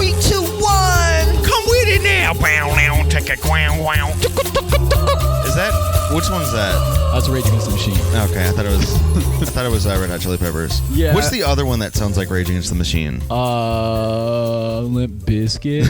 3, 2, 1. Come with it now. Bow now, take a ground wow. Is that? Which one's that? That's Rage Against the Machine. Okay, I thought it was Red Hot Chili Peppers. Yeah. What's the other one that sounds like Rage Against the Machine? Limp Bizkit.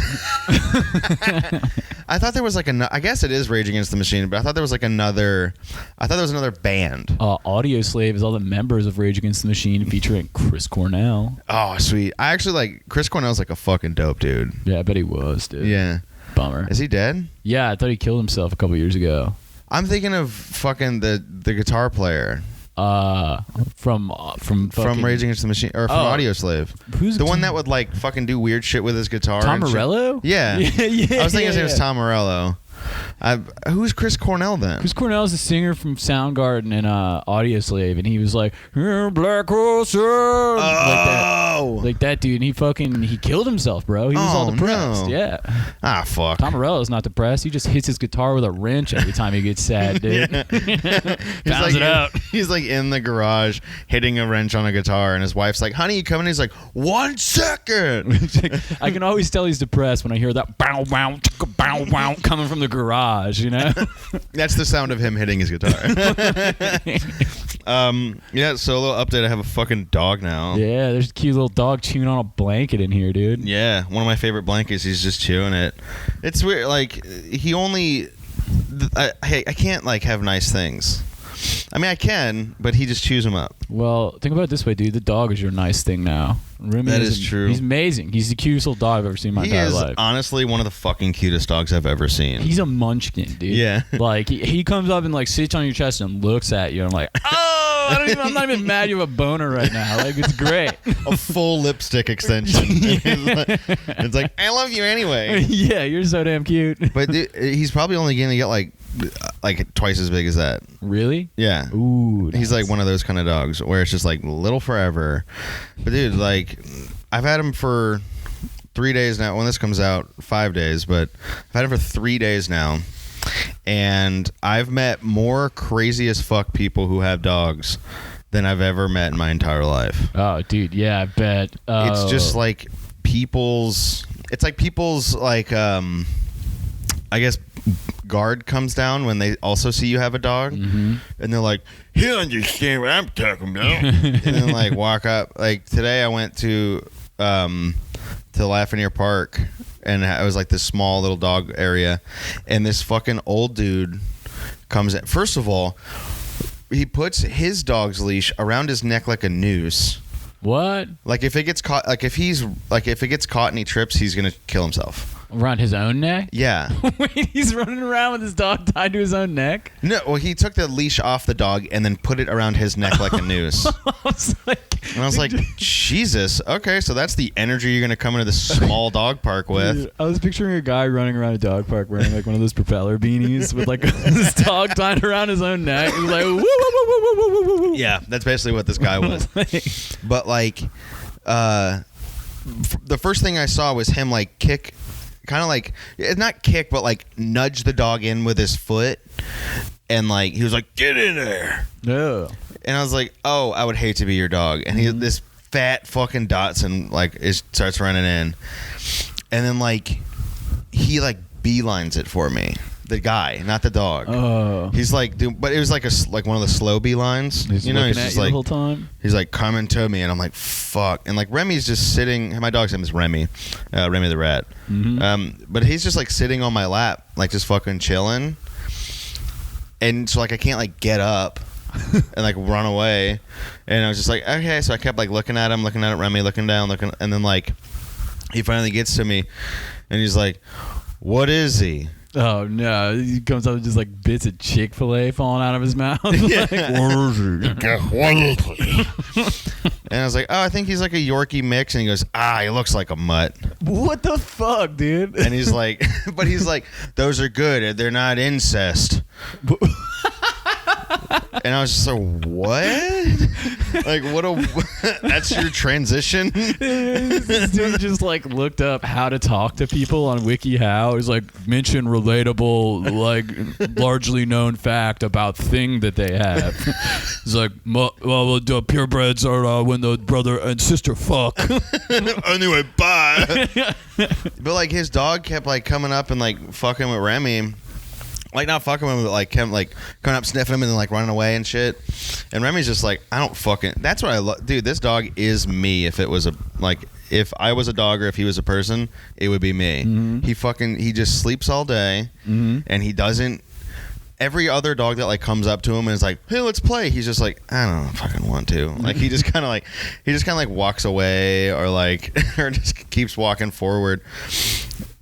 I thought there was like I guess it is Rage Against the Machine, but I thought there was like another. I thought there was another band. Audio Slave is all the members of Rage Against the Machine featuring Chris Cornell. Oh, sweet. I actually like Chris Cornell's like a fucking dope dude. Yeah, I bet he was, dude. Yeah. Bummer. Is he dead? Yeah, I thought he killed himself a couple years ago. I'm thinking of fucking the guitar player From Rage Against the Machine or from Audio Slave. Who's the one that would like fucking do weird shit with his guitar? Tom and shit? Morello? Yeah. I was thinking his name was Tom Morello. Who's Chris Cornell then? Chris Cornell is the singer from Soundgarden and Audio Slave, and he was like, Black Hole Sun, like that dude. And he killed himself, bro. He was all depressed. No. Yeah. Ah, fuck. Tom Morello's not depressed. He just hits his guitar with a wrench every time he gets sad, dude. Pounds it out. He's like in the garage hitting a wrench on a guitar, and his wife's like, "Honey, you coming?" He's like, 1 second. I can always tell he's depressed when I hear that bow wow chicka bow wow coming from the garage, you know? That's the sound of him hitting his guitar. Yeah, so a little update. I have a fucking dog now. Yeah, there's a cute little dog chewing on a blanket in here, dude. Yeah, one of my favorite blankets. He's just chewing it. It's weird. Like, he only... I can't, like, have nice things. I mean, I can, but he just chews them up. Well, think about it this way, dude. The dog is your nice thing now. Remy that is true. He's amazing. He's the cutest little dog I've ever seen in my entire life. He is honestly one of the fucking cutest dogs I've ever seen. He's a munchkin, dude. Yeah. Like, he comes up and, like, sits on your chest and looks at you. And I'm like, oh, I'm not even mad you have a boner right now. Like, it's great. A full lipstick extension. It's like, I love you anyway. Yeah, you're so damn cute. But dude, he's probably only going to get, like twice as big as that. Really? Yeah. Ooh. He's like one of those kind of dogs where it's just like little forever. But dude, like I've had him for 3 days now. When this comes out, 5 days, but I've had him for 3 days now. And I've met more crazy as fuck people who have dogs than I've ever met in my entire life. Oh, dude. Yeah, I bet. It's just like people's like, I guess guard comes down when they also see you have a dog, and they're like, he'll understand what I'm talking about. And then like walk up. Like today I went to Lafayette Park, and it was like this small little dog area, and this fucking old dude comes in. First of all, he puts his dog's leash around his neck like a noose. What? Like if it gets caught, like if it gets caught and he trips, he's gonna kill himself. Around his own neck? Yeah. Wait, he's running around with his dog tied to his own neck? No, well, he took the leash off the dog and then put it around his neck like a noose. I was like, Jesus. Okay, so that's the energy you're going to come into this small dog park with. Dude, I was picturing a guy running around a dog park wearing like one of those propeller beanies with like his dog tied around his own neck. He was like, woo, woo, woo, woo, woo, woo, woo. Yeah, that's basically what this guy was. But like, the first thing I saw was him like kick, kind of like, not kick, but like nudge the dog in with his foot. And like, he was like, get in there. No. And I was like, oh, I would hate to be your dog. And this fat fucking Dotson like starts running in. And then like, he like beelines it for me. The guy, not the dog. Oh. He's like, dude, but it was like one of the slow beelines. He's you know, he's looking at just you like the whole time. He's like coming to me, and I'm like, fuck. And like Remy's just sitting. My dog's name is Remy, Remy the rat. But he's just like sitting on my lap, like just fucking chilling. And so like I can't like get up and like run away. And I was just like, okay. So I kept like looking at him, looking at Remy, looking down, and then like he finally gets to me, and he's like, what is he? Oh no! He comes up with just like bits of Chick-fil-A falling out of his mouth. Yeah. Like, And I was like, oh, I think he's like a Yorkie mix. And he goes, he looks like a mutt. what the fuck, dude? And he's like, but he's like, those are good. They're not incest. And I was just like, what? Like, what a... That's your transition? This dude just like looked up how to talk to people on WikiHow. He's like, mention relatable, like largely known fact about thing that they have. He's like, well, the purebreds are when the brother and sister fuck. Anyway, bye. But like his dog kept like coming up and like fucking with Remy. Like not fucking with him, but like coming up sniffing him and then like running away and shit. And Remy's just like, I don't fucking... That's what I love. Dude, this dog is me. If it was a... Like, if I was a dog or if he was a person, it would be me. Mm-hmm. He just sleeps all day. Mm-hmm. And he doesn't... Every other dog that like comes up to him and is like, hey, let's play. He's just like, I don't fucking want to. Like he just kind of like walks away or like or just keeps walking forward.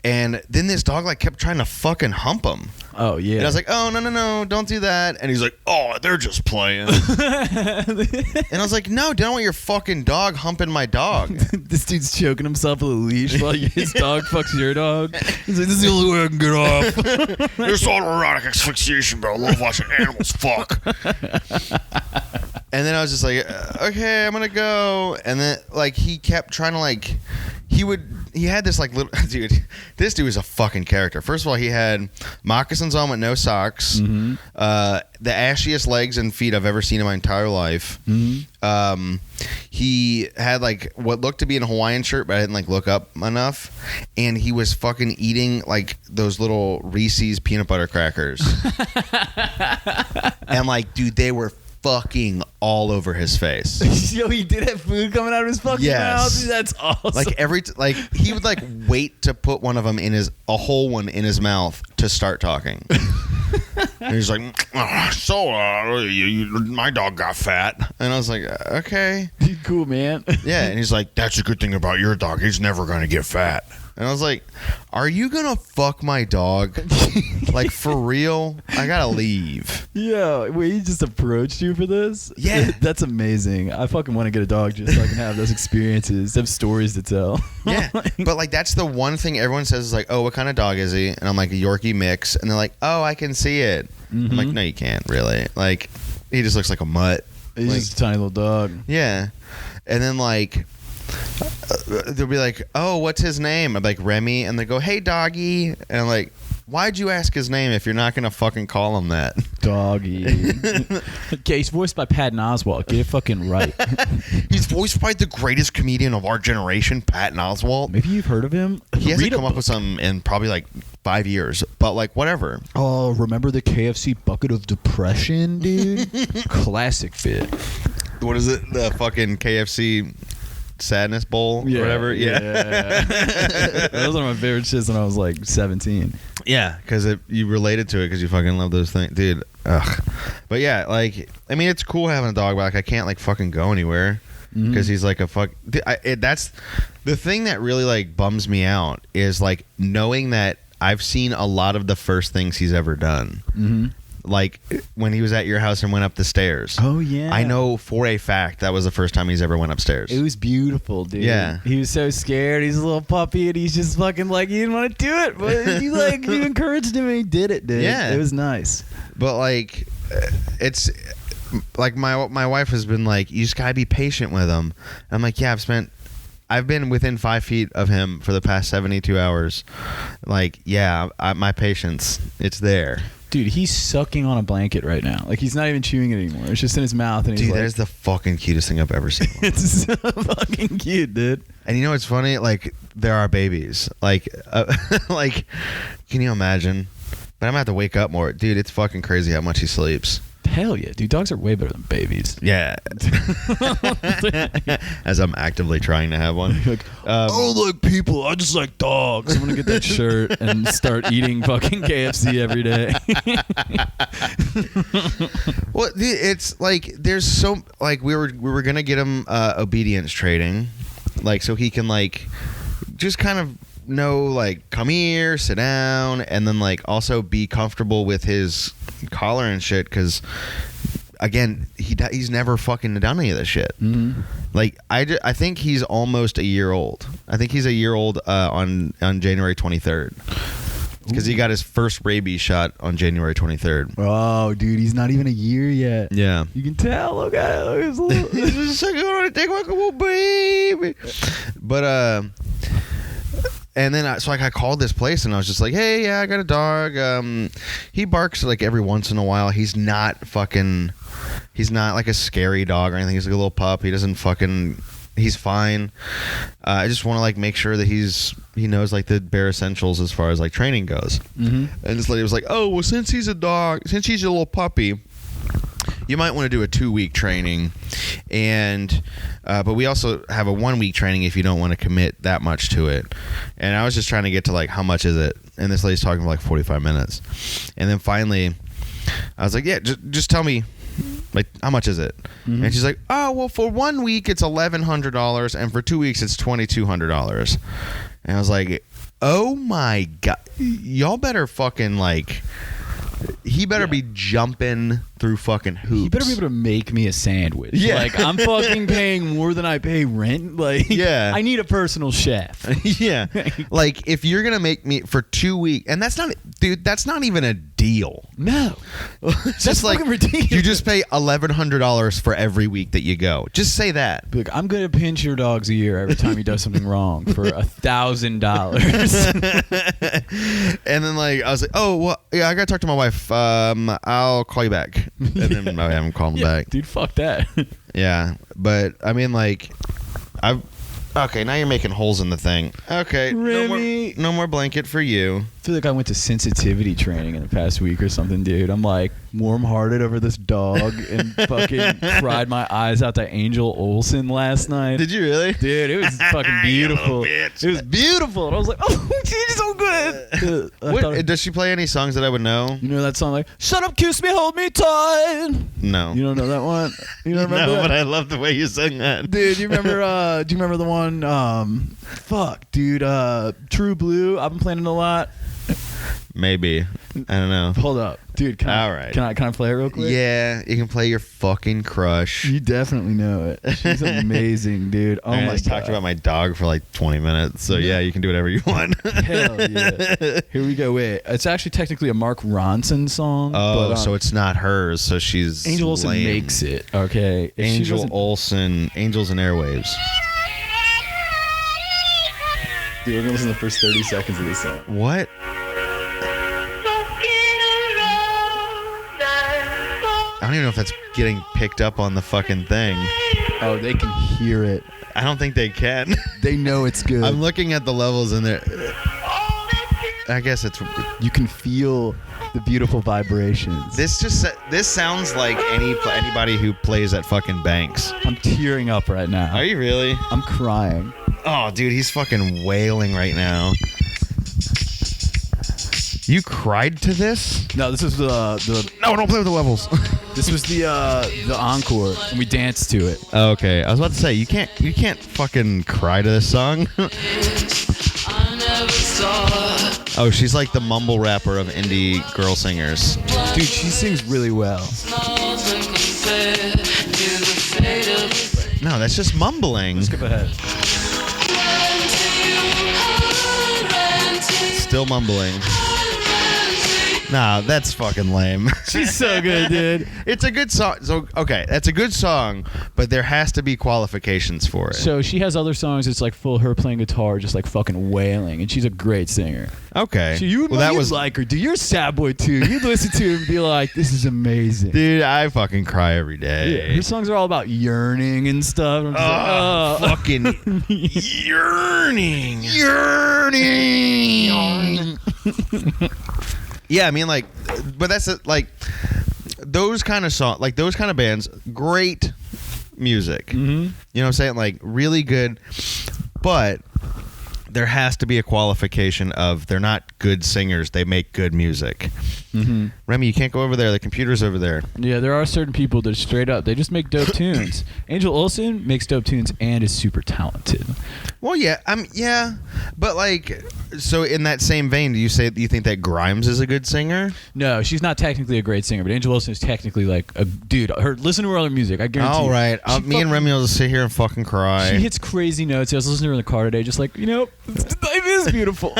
And then this dog like kept trying to fucking hump him. Oh yeah. And I was like, oh no, don't do that. And he's like, oh, they're just playing. And I was like, no, don't want your fucking dog humping my dog. This dude's choking himself with a leash while his dog fucks your dog. He's like, this is the only way I can get off. There's autoerotic asphyxiation, but I love watching animals fuck. And then I was just like, okay, I'm gonna go. And then like he kept trying to like he had this like little dude. This dude was a fucking character. First of all, he had moccasins on with no socks, the ashiest legs and feet I've ever seen in my entire life. Mm-hmm. He had like what looked to be a Hawaiian shirt, but I didn't like look up enough. And he was fucking eating like those little Reese's peanut butter crackers. And like, dude, they were fucking all over his face. Yo, he did have food coming out of his fucking mouth. Dude, that's awesome. Like he would like wait to put one of them a whole one in his mouth to start talking. And he's like, my dog got fat. And I was like, okay, cool, man. Yeah. And he's like, that's a good thing about your dog. He's never gonna get fat. And I was like, are you gonna fuck my dog? Like, for real? I gotta leave. Yeah, wait, he just approached you for this? Yeah. That's amazing. I fucking want to get a dog just so I can have those experiences, have stories to tell. Yeah, but like that's the one thing everyone says is like, oh, what kind of dog is he? And I'm like, a Yorkie mix. And they're like, oh, I can see it. Mm-hmm. I'm like, no, you can't really. Like, he just looks like a mutt. He's like, just a tiny little dog. Yeah. And then like... they'll be like, oh, what's his name? I'm like, Remy. And they go, hey, doggy. And I'm like, why'd you ask his name if you're not going to fucking call him that? Doggy. Okay, he's voiced by Patton Oswalt. Get it fucking right. He's voiced by the greatest comedian of our generation, Patton Oswalt. Maybe you've heard of him. He hasn't come up with some in probably like 5 years, but like whatever. Oh, remember the KFC bucket of depression, dude? Classic fit. What is it? The fucking KFC... Sadness Bowl or whatever. Yeah. That was one of my favorite shits when I was like 17. Yeah, because you related to it because you fucking love those things, dude. Ugh. But yeah, like, I mean, it's cool having a dog, but like, I can't like fucking go anywhere because he's like a fuck. That's the thing that really like bums me out is like knowing that I've seen a lot of the first things he's ever done. Mm-hmm. Like when he was at your house and went up the stairs. Oh yeah, I know for a fact that was the first time he's ever went upstairs. It was beautiful, dude. Yeah, he was so scared. He's a little puppy, and he's just fucking like he didn't want to do it, but you encouraged him, and he did it, dude. Yeah, it was nice. But like, it's like my wife has been like, you just gotta be patient with him. And I'm like, yeah, I've been within 5 feet of him for the past 72 hours. Like, yeah, my patience, it's there. Dude, he's sucking on a blanket right now. Like, he's not even chewing it anymore. It's just in his mouth. And dude, he's that is the fucking cutest thing I've ever seen. It's so fucking cute, dude. And you know what's funny? Like, there are babies. Like, like, can you imagine? But I'm going to have to wake up more. Dude, it's fucking crazy how much he sleeps. Hell yeah, dude. Dogs are way better than babies. Yeah. As I'm actively trying to have one. Like, I don't like people. I just like dogs. I'm going to get that shirt and start eating fucking KFC every day. Well, it's like there's so like we were going to get him obedience training. Like so he can like just kind of know like come here, sit down, and then like also be comfortable with his collar and shit because again he's never fucking done any of this shit. Mm-hmm. Like I think he's almost a year old. I think he's a year old on January 23rd. because he got his first rabies shot on January 23rd. Oh, dude, he's not even a year yet. Yeah. You can tell. Look at it. Look at his little. It's just a second, I want to take my little baby. But and then I called this place and I was just like, hey, yeah, I got a dog. He barks like every once in a while. He's not like a scary dog or anything. He's like a little pup. He doesn't he's fine. I just want to like make sure that he knows like the bare essentials as far as like training goes. Mm-hmm. And this lady was like, oh, well, since he's a little puppy, you might want to do a 2-week training, and but we also have a 1-week training if you don't want to commit that much to it. And I was just trying to get to like, how much is it? And this lady's talking for like 45 minutes, and then finally I was like, yeah, just tell me, like, how much is it? Mm-hmm. And she's like, oh, well, for 1 week it's $1,100, and for 2 weeks it's $2,200. And I was like, oh my god, y'all better fucking like. He better be jumping through fucking hoops. He better be able to make me a sandwich. Yeah. Like, I'm fucking paying more than I pay rent. Like, yeah. I need a personal chef. Yeah. Like, if you're going to make me for 2 weeks, and that's not even a deal. No. It's just like, ridiculous. you just pay $1,100 for every week that you go. Just say that. Look, I'm going to pinch your dog's ear every time he does something wrong for $1,000. And then, like, I was like, oh, well, yeah, I got to talk to my wife. I'll call you back. And then I haven't called him back. Dude, fuck that. Yeah. But, I mean, like, okay, now you're making holes in the thing. Okay. Remy. No more blanket for you. I feel like I went to sensitivity training in the past week or something, dude. I'm like warm-hearted over this dog and fucking cried my eyes out to Angel Olsen last night. Did you really? Dude, it was fucking beautiful. Bitch. It was beautiful. And I was like, oh, she's so good. Does she play any songs that I would know? You know that song like, shut up, kiss me, hold me tight? No. You don't know that one? You don't remember that? But I love the way you sang that. Dude, do you remember the one, fuck, dude, True Blue? I've been playing it a lot. Maybe. I don't know. Hold up. Dude, can I play it real quick? Yeah, you can play your fucking crush. You definitely know it. She's amazing, dude. Oh my god. I just talked about my dog for like 20 minutes. So yeah, you can do whatever you want. Hell yeah. Here we go. Wait. It's actually technically a Mark Ronson song. Oh, so it's not hers. So she's Angel Olsen lame. makes it. Okay. Angel Olsen, Angels and Airwaves. Dude, we're gonna listen to the first 30 seconds of this song. What? I don't even know if that's getting picked up on the fucking thing. Oh, they can hear it. I don't think they can. They know it's good. I'm looking at the levels in there. I guess it's. You can feel the beautiful vibrations. This sounds like anybody who plays at fucking Banks. I'm tearing up right now. Are you really? I'm crying. Oh, dude, he's fucking wailing right now. You cried to this? No, this is the No, don't play with the levels. This was the encore, and we danced to it. Okay, I was about to say you can't fucking cry to this song. Oh, she's like the mumble rapper of indie girl singers. Dude, she sings really well. No, that's just mumbling. Let's skip ahead. Still mumbling. Nah, that's fucking lame. She's so good, dude. It's a good song. So, okay, that's a good song, but there has to be qualifications for it. So she has other songs. It's like full her playing guitar, just like fucking wailing, and she's a great singer. Okay. So you'd like her, dude. You're a sad boy too. You'd listen to her and be like, "This is amazing." Dude, I fucking cry every day. Yeah, her songs are all about yearning and stuff. I'm just like, fucking yearning. Yeah, I mean, like, but that's like those kind of songs, like those kind of bands, great music. Mm-hmm. You know what I'm saying? Like, really good, but there has to be a qualification of they're not good singers, they make good music. Mm-hmm. Remy, you can't go over there. The computer's over there. Yeah, there are certain people that are straight up, they just make dope tunes. Angel Olsen makes dope tunes and is super talented. Well, yeah, yeah, but like, so in that same vein, do you think that Grimes is a good singer? No, she's not technically a great singer, but Angel Olsen is technically like a dude. Listen to her other music. I guarantee. All right, me and Remy will just sit here and fucking cry. She hits crazy notes. I was listening to her in the car today, just like, you know, life is is beautiful.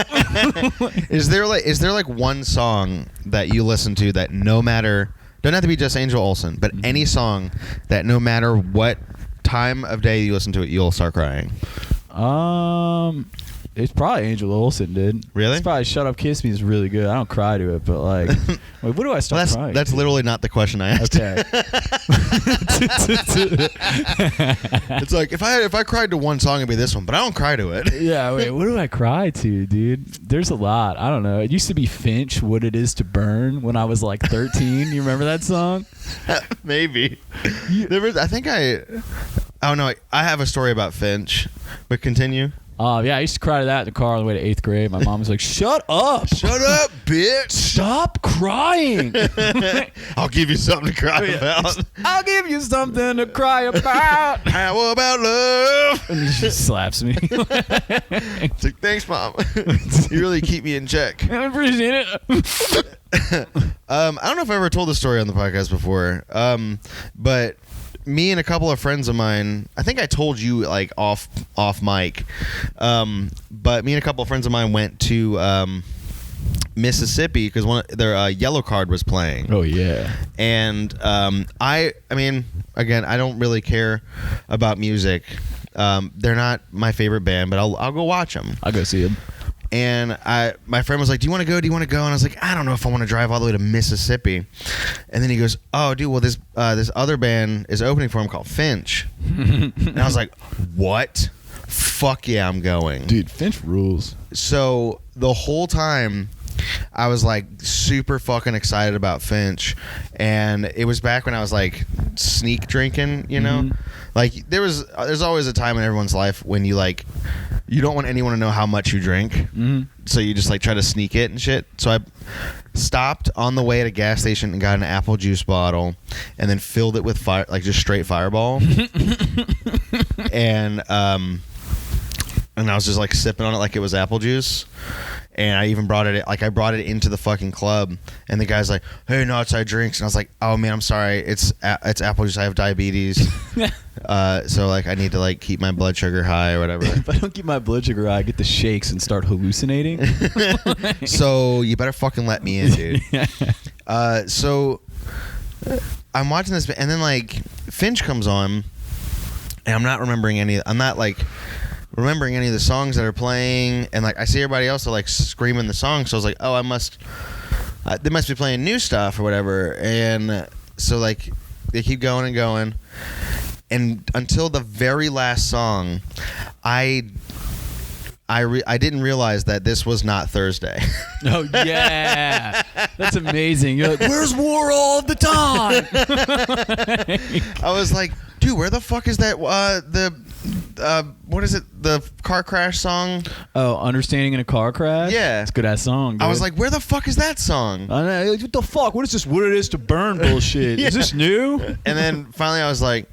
Is there like one song that you listen to that no matter, don't have to be just Angel Olsen, but any song that no matter what time of day you listen to it, you'll start crying? It's probably Angel Olsen, dude. Really? It's probably Shut Up Kiss Me is really good. I don't cry to it, but like, wait, what do I start crying? That's literally not the question I asked. Okay. It's like if I cried to one song, it'd be this one, but I don't cry to it. Yeah, wait, what do I cry to, dude? There's a lot. I don't know. It used to be Finch, What It Is to Burn, when I was like 13. You remember that song? Maybe. I don't know. I have a story about Finch, but continue. Yeah, I used to cry to that in the car on the way to 8th grade. My mom was like, "Shut up! Shut up, bitch! Stop crying! I'll give you something to cry about. I'll give you something to cry about." How about love? And she slaps me. It's like, thanks, Mom. You really keep me in check. I appreciate it. I don't know if I ever told this story on the podcast before, but me and a couple of friends of mine, I think I told you like off mic, but me and a couple of friends of mine went to Mississippi because their Yellow Card was playing. Oh yeah. And I mean, again, I don't really care about music. They're not my favorite band, but I'll go watch them. I'll go see them. And my friend was like, do you want to go? And I was like, I don't know if I want to drive all the way to Mississippi. And then he goes, oh, dude, well, this other band is opening for him called Finch. And I was like, what? Fuck yeah, I'm going. Dude, Finch rules. So the whole time, I was like super fucking excited about Finch. And it was back when I was like sneak drinking, you know? Mm-hmm. Like there's always a time in everyone's life when you like, you don't want anyone to know how much you drink. Mm-hmm. So you just like try to sneak it and shit. So I stopped on the way at a gas station and got an apple juice bottle and then filled it with just straight Fireball. And I was just like sipping on it like it was apple juice. And I even brought it into the fucking club, and the guy's like, "Hey, no outside drinks." And I was like, "Oh man, I'm sorry. It's apple juice. I have diabetes, so like I need to like keep my blood sugar high or whatever." If I don't keep my blood sugar high, I get the shakes and start hallucinating. So you better fucking let me in, dude. So I'm watching this, and then like Finch comes on, and I'm not remembering any of the songs that are playing, and like I see everybody else are like screaming the song, so I was like, oh, they must be playing new stuff or whatever. And so like they keep going and going, and until the very last song, I didn't realize that this was not Thursday. Oh yeah, that's amazing. You're like, where's War all the time? I was like, dude, where the fuck is that what is it? The car crash song? Oh, Understanding in a Car Crash? Yeah. It's a good ass song, dude. I was like, where the fuck is that song? I know. What the fuck? What is this? What It Is to Burn bullshit? Yeah. Is this new? And then finally I was like,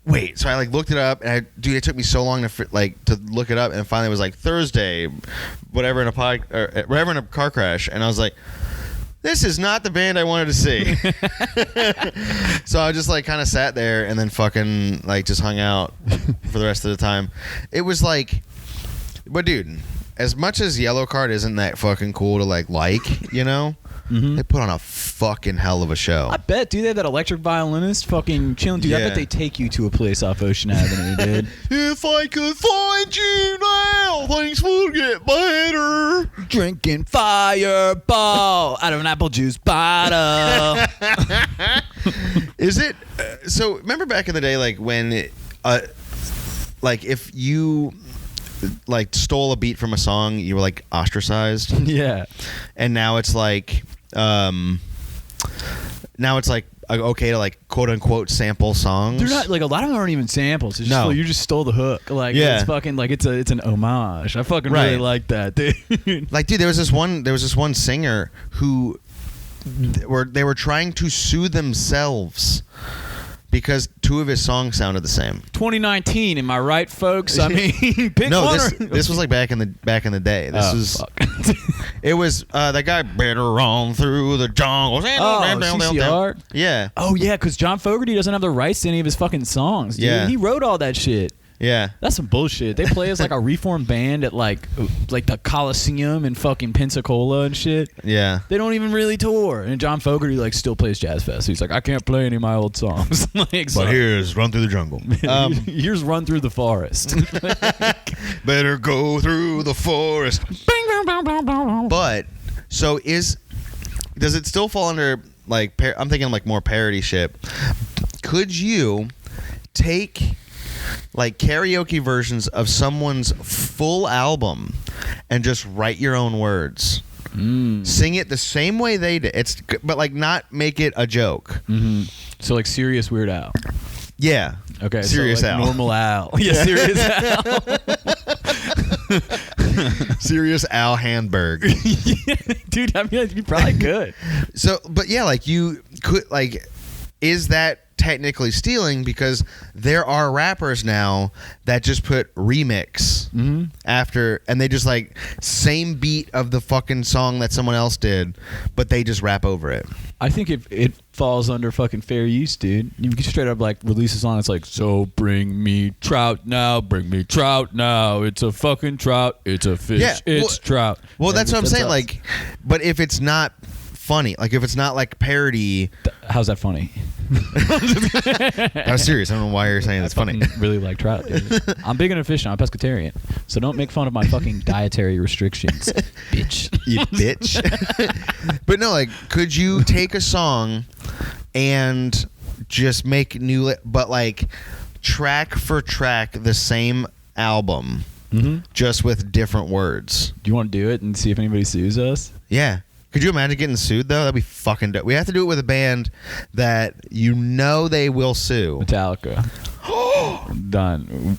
wait. So I like looked it up, and it took me so long to look it up, and finally it was like Thursday, whatever in a car crash, and I was like, this is not the band I wanted to see. So I just like kind of sat there and then fucking like just hung out for the rest of the time. It was like, but dude, as much as Yellow Card isn't that fucking cool to like, you know, they put on a fucking hell of a show. I bet, dude, they have that electric violinist fucking chilling, dude. I Yeah. bet they take you to a place off Ocean Avenue, dude. If I could find you now, things would get better. Drinking Fireball out of an apple juice bottle. Is it? So remember back in the day, like when, like if you like stole a beat from a song, you were like ostracized. Yeah. And now it's like, okay to like quote unquote sample songs. They're not like, a lot of them aren't even samples. It's just No. like, you just stole the hook. Like, Yeah. it's fucking like it's an homage. I fucking really Right. like that, dude. Like, dude, there was this one singer who they were trying to sue themselves because two of his songs sounded the same. 2019, am I right, folks? I mean, pick No, one. this was like back in the day. This was fuck. It was that guy better on through the jungle. CCR? Yeah. Oh yeah, because John Fogerty doesn't have the rights to any of his fucking songs, dude. Yeah. He wrote all that shit. Yeah. That's some bullshit. They play as like a reformed band at like the Coliseum in fucking Pensacola and shit. Yeah. They don't even really tour. And John Fogerty like still plays Jazz Fest. He's like, I can't play any of my old songs. Like, But here's Run Through the Jungle. Here's Run Through the Forest. Better go through the forest. But so does it still fall under like I'm thinking like more parody shit? Could you take like karaoke versions of someone's full album and just write your own words? Sing it the same way they did. But like not make it a joke. So like serious Weird Al. Yeah. Okay. Serious so like Al. Normal Al. Yeah. Serious Al. Serious Al Handberg. Yeah, dude, I mean, you probably could. So, but yeah, like you could like, is that technically stealing? Because there are rappers now that just put remix after, and they just like same beat of the fucking song that someone else did, but they just rap over it. I think it falls under fucking fair use, dude. You can straight up like release a song that's like, so bring me trout now, bring me trout now. It's a fucking trout. It's a fish. It's trout. Well, that's what I'm saying. us. Like, but if it's not funny, like if it's not like parody, how's that funny? I was serious. I don't know why you're saying it's funny. Really like trout, dude. I'm big into fishing. I'm a pescatarian, so don't make fun of my fucking dietary restrictions, bitch. You bitch. But no, like, could you take a song and just make but like track for track the same album, just with different words? Do you want to do it and see if anybody sues us? Yeah. Could you imagine getting sued though? That'd be fucking dope. We have to do it with a band that you know they will sue. Metallica. Done.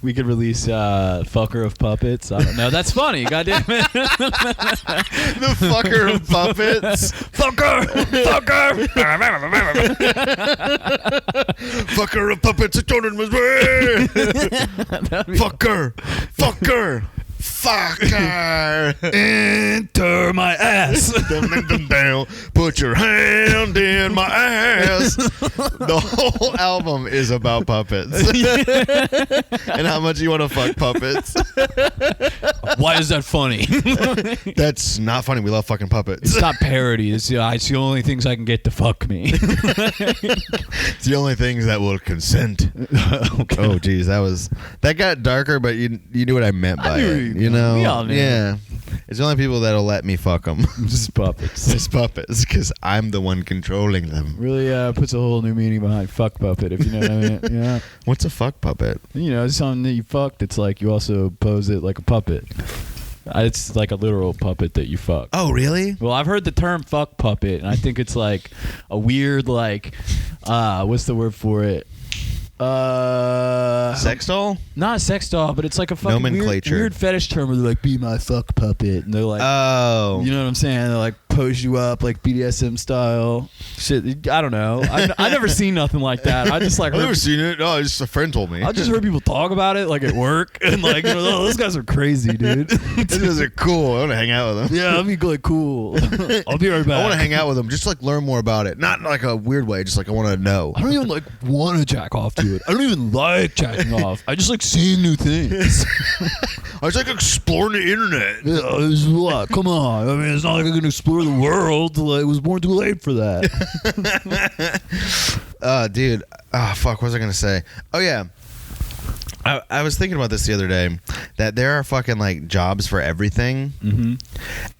We could release Fucker of Puppets. I don't know. That's funny. Goddamn it. The Fucker of Puppets. Fucker! Fucker! Fucker of puppets, it's Jordan was Fucker! Fucker! Fucker! Enter my ass. Put your hand in my ass. The whole album is about puppets. And how much you want to fuck puppets. Why is that funny? That's not funny. We love fucking puppets. It's not parody. It's the only things I can get to fuck me. It's the only things that will consent. Okay. Oh, geez. That got darker, but you knew what I meant by it. You know? We all knew. Yeah. It's the only people that'll let me fuck them. Just puppets. Just puppets, because I'm the one controlling them. Really puts a whole new meaning behind fuck puppet, if you know what I mean. Yeah. What's a fuck puppet? You know, it's something that you fucked. It's like you also pose it like a puppet. It's like a literal puppet that you fuck. Oh, really? Well, I've heard the term fuck puppet, and I think it's like a weird, like, what's the word for it? Sex doll? Not a sex doll, but it's like a fucking weird fetish term where they're like, be my fuck puppet. And they're like, oh. You know what I'm saying? They're like, pose you up like BDSM style. Shit, I don't know. I've never seen nothing like that. I just like I've never seen it. No, just a friend told me. I just heard people talk about it like at work and like, oh, those guys are crazy, dude. These guys are cool. I want to hang out with them. Yeah, I'll be like cool. I'll be right back. I want to hang out with them, just like learn more about it. Not in like a weird way, just like I want to know. I don't even like want to jack off to it. I don't even like jacking off. I just like seeing new things. I was like exploring the internet. Yeah, it's what? Come on. I mean, it's not like I can explore the world. Like, I was born too late for that. Dude. Oh, fuck. What was I going to say? Oh, yeah. I was thinking about this the other day, that there are fucking like jobs for everything. Mm-hmm.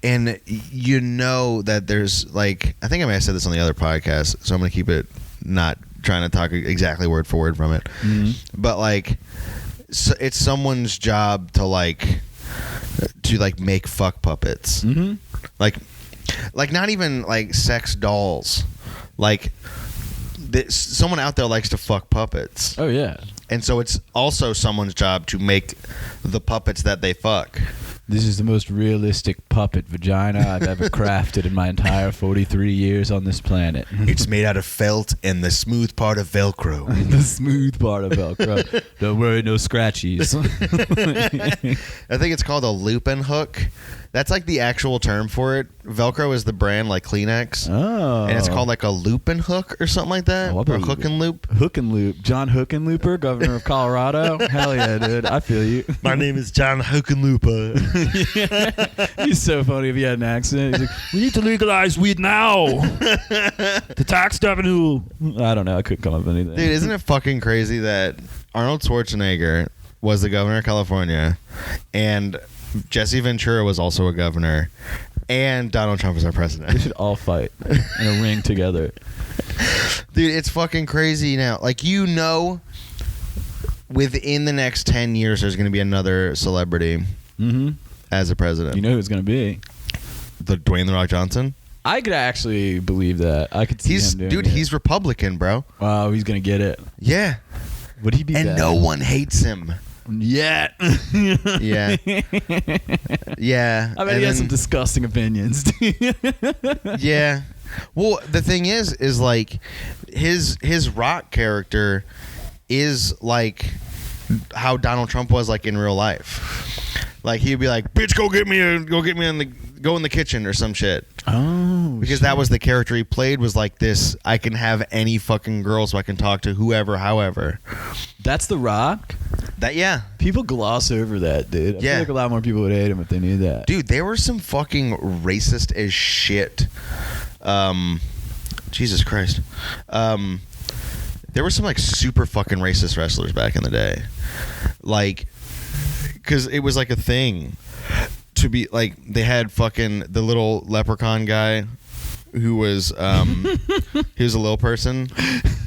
And you know that there's like, I think I may have said this on the other podcast, so I'm going to keep it not trying to talk exactly word for word from it. Mm-hmm. But like, so it's someone's job to like make fuck puppets. Mm-hmm. Like not even like sex dolls. Like someone out there likes to fuck puppets. Oh yeah. And so it's also someone's job to make the puppets that they fuck. This is the most realistic puppet vagina I've ever crafted in my entire 43 years on this planet. It's made out of felt and the smooth part of Velcro. The smooth part of Velcro. Don't worry, no scratchies. I think it's called a loop-and hook. That's like the actual term for it. Velcro is the brand, like Kleenex. Oh. And it's called like a loop and hook or something like that. Oh, or hook and loop. Hook and Loop. John Hookenlooper, governor of Colorado. Hell yeah, dude. I feel you. My name is John Hookenlooper. He's so funny if he had an accent. He's like, we need to legalize weed now. The tax revenue. I don't know. I couldn't come up with anything. Dude, isn't it fucking crazy that Arnold Schwarzenegger was the governor of California and Jesse Ventura was also a governor and Donald Trump was our They president? should all fight in a ring together. Dude, it's fucking crazy now. Like, you know, within the next 10 years, there's going to be another celebrity as a president. You know who it's going to be. The Dwayne The Rock Johnson? I could actually believe that. I could see him doing it. He's Republican, bro. Wow, he's going to get it. Yeah. Would he be And bad? no one hates him. Yet. Yeah. Yeah. I bet he has some disgusting opinions. Yeah. Well, the thing is like his Rock character is like how Donald Trump was like in real life. Like he'd be like, "Bitch, go get me in the kitchen" or some shit. Oh, Because that was the character he played, was like this, I can have any fucking girl so I can talk to whoever, however. that's The Rock? That, yeah. People gloss over that, dude. I Yeah. feel like a lot more people would hate him if they knew that. Dude, there were some fucking racist as shit. Jesus Christ. There were some like super fucking racist wrestlers back in the day. Like, because it was like a thing to be like, they had fucking the little leprechaun guy who was he was a little person,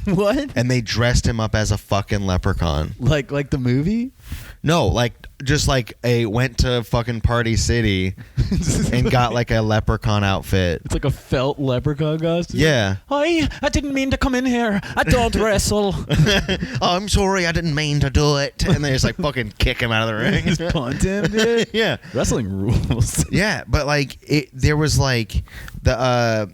What? and they dressed him up as a fucking leprechaun. Like the movie? No, like just like went to fucking Party City and got like a leprechaun outfit. It's like a felt leprechaun costume? Yeah. Hi, I didn't mean to come in here. I don't wrestle. Oh, I'm sorry, I didn't mean to do it. And they just like fucking kick him out of the ring. Just punt him, dude. Yeah. Wrestling rules. Yeah, but like there was like the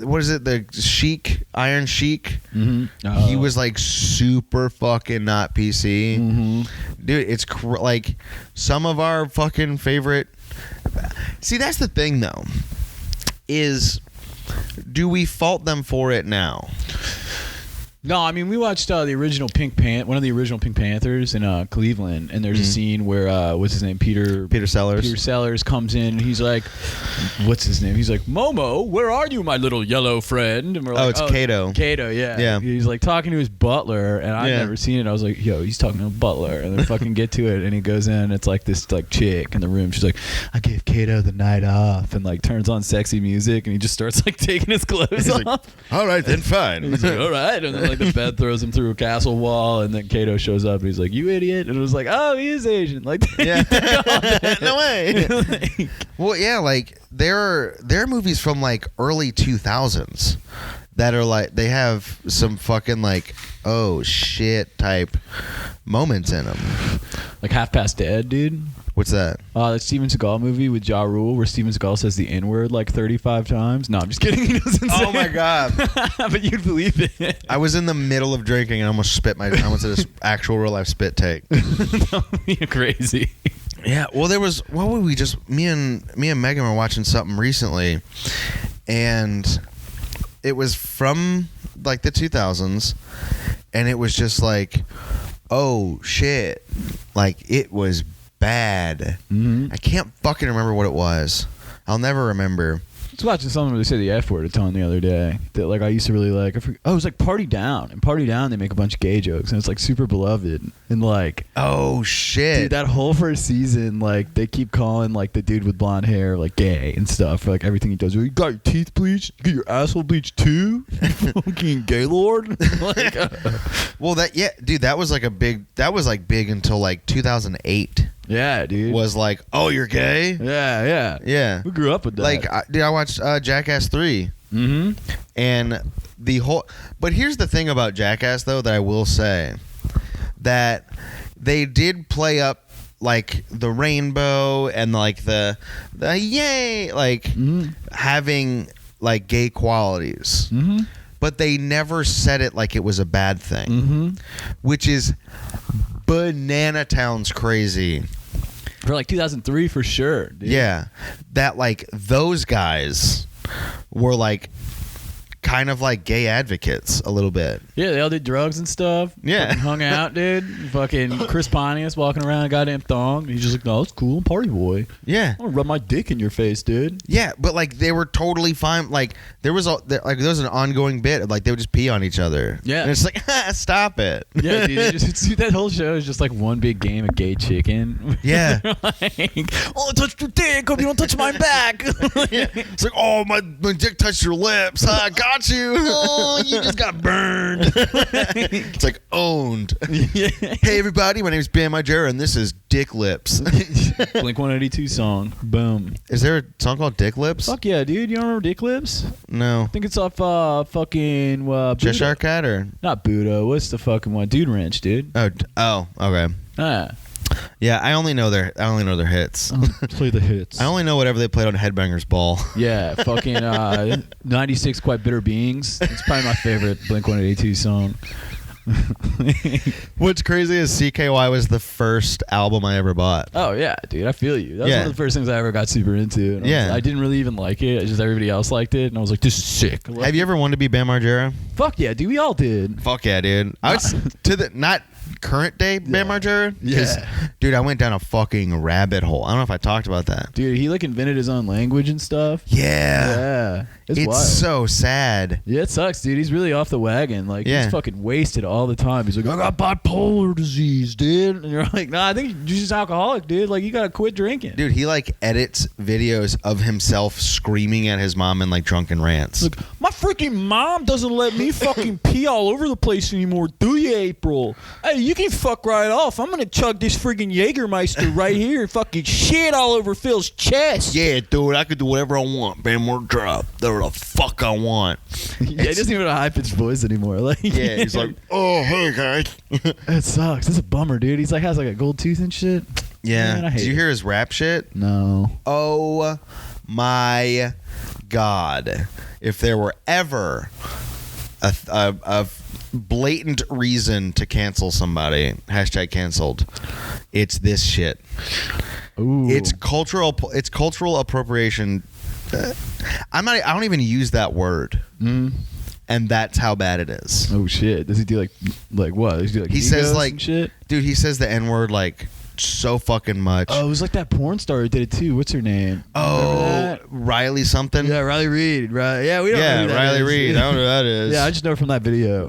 what is it? The Sheik, Iron Sheik. Mm-hmm. He was like super fucking not PC. Mm-hmm. Dude, it's like some of our fucking favorite. See, that's the thing though. Is do we fault them for it now? No, I mean, we watched the original one of the original Pink Panthers in Cleveland, and there's a scene where what's his name, Peter Sellers. Peter Sellers comes in, and he's like, what's his name? He's like, Momo, where are you, my little yellow friend? And we're like, It's Kato. Kato, yeah. Yeah. He's like talking to his butler, and I've never seen it. I was like, yo, he's talking to a butler, and then fucking get to it, and he goes in, and it's like this like chick in the room. She's like, I gave Kato the night off, and like turns on sexy music, and he just starts like taking his clothes off. Like, all right, then fine. He's like, all right. And then like the bed throws him through a castle wall, and then Kato shows up and he's like, you idiot. And it was like, oh, he is Asian. Like, Yeah. No way. Like, Well, yeah, like there are movies from like early 2000s that are like, they have some fucking like, oh shit type moments in them. like Half Past Dead, dude. What's that? That Steven Seagal movie with Ja Rule where Steven Seagal says the N-word like 35 times. No, I'm just kidding. He doesn't say Oh my god. But you'd believe it. I was in the middle of drinking and I almost spit I went to this actual real life spit take. You're crazy. Yeah, well there was, what were we just, me and Megan were watching something recently, and it was from like the 2000s, and it was just like, oh shit, like it was bad. I can't fucking remember what it was. I'll never remember. I was watching something where they say the F word a ton the other day that like I used to really like. It was like Party Down. And Party Down, they make a bunch of gay jokes, and it's like super beloved. And like, Oh shit. dude, that whole first season, like they keep calling like the dude with blonde hair like gay and stuff for like everything he does. You got your teeth bleached, you get your asshole bleached too, fucking gaylord. Like, Well, that was like big until like 2008. yeah, dude. Was like, oh, you're gay? Yeah. Yeah. We grew up with that. Like, I watched Jackass 3. mm-hmm. And the whole, but here's the thing about Jackass though that I will say, that they did play up like the rainbow and like the yay, like having like gay qualities. But they never said it like it was a bad thing, which is banana towns crazy. For like 2003 for sure, dude. Yeah, that like those guys were like kind of like gay advocates a little bit. Yeah, they all did drugs and stuff. Yeah. Fucking hung out, dude. Fucking Chris Pontius walking around a goddamn thong. He's just like, no, it's cool. I'm party boy. Yeah. I'm gonna rub my dick in your face, dude. Yeah, but like they were totally fine. Like there was an ongoing bit of like they would just pee on each other. Yeah. And it's like, stop it. Yeah, dude. Dude, that whole show is just like one big game of gay chicken. Yeah. Like, oh, I touched your dick. Hope you don't touch mine back. Yeah. It's like, oh, my dick touched your lips. I got you. Oh, you just got burned. It's like owned. Yeah. Hey, everybody. My name is Bam Margera, and this is Dick Lips. Blink 182 song. Boom. Is there a song called Dick Lips? Fuck yeah, dude. You don't remember Dick Lips? No. I think it's off fucking Cheshire Buddha. Cat or? Not Buddha. What's the fucking one? Dude Ranch, dude. Oh, okay. Yeah, I only know their hits. Play the hits. I only know whatever they played on Headbangers Ball. Yeah, fucking 96 Quite Bitter Beings. It's probably my favorite Blink 182 song. What's crazy is CKY was the first album I ever bought. Oh yeah, dude, I feel you. That was one of the first things I ever got super into. And I didn't really even like it. It's just everybody else liked it, and I was like, "This is sick." Have you ever wanted to be Bam Margera? Fuck yeah, dude. We all did. Fuck yeah, dude. I was not current day Bam Margera. Yeah, dude, I went down a fucking rabbit hole. I don't know if I talked about that. Dude, he like invented his own language and stuff. Yeah, it's wild. So sad. Yeah, it sucks, dude. He's really off the wagon. Like he's fucking wasted all the time. He's like, I got bipolar disease, dude. And you're like, nah, I think you're just alcoholic, dude. Like you gotta quit drinking. Dude, he like edits videos of himself screaming at his mom in like drunken rants. Like, my freaking mom doesn't let me fucking pee all over the place anymore, do you, April? Hey, you can fuck right off. I'm gonna chug this freaking Jägermeister right here and fucking shit all over Phil's chest. Yeah, dude, I could do whatever I want. Bam Margera, whatever the fuck I want. Yeah, he doesn't even have a high pitched voice anymore. Like, yeah, he's like, oh hey guys. It sucks. It's a bummer, dude. He's like has like a gold tooth and shit. Yeah. Man, I hate Did you hear his rap shit? No. Oh my God! If there were ever a blatant reason to cancel somebody, hashtag canceled, it's this shit. Ooh. It's cultural appropriation. I don't even use that word. And that's how bad it is. Oh shit! Does he do like what? Does he do like he says like shit? Dude, he says the N-word like so fucking much. Oh, it was like that porn star who did it too. What's her name? Oh, Riley something. Yeah, Riley Reid. Right? Yeah, we don't know who that Riley is. Reid. I don't know who that is. Yeah, I just know her from that video.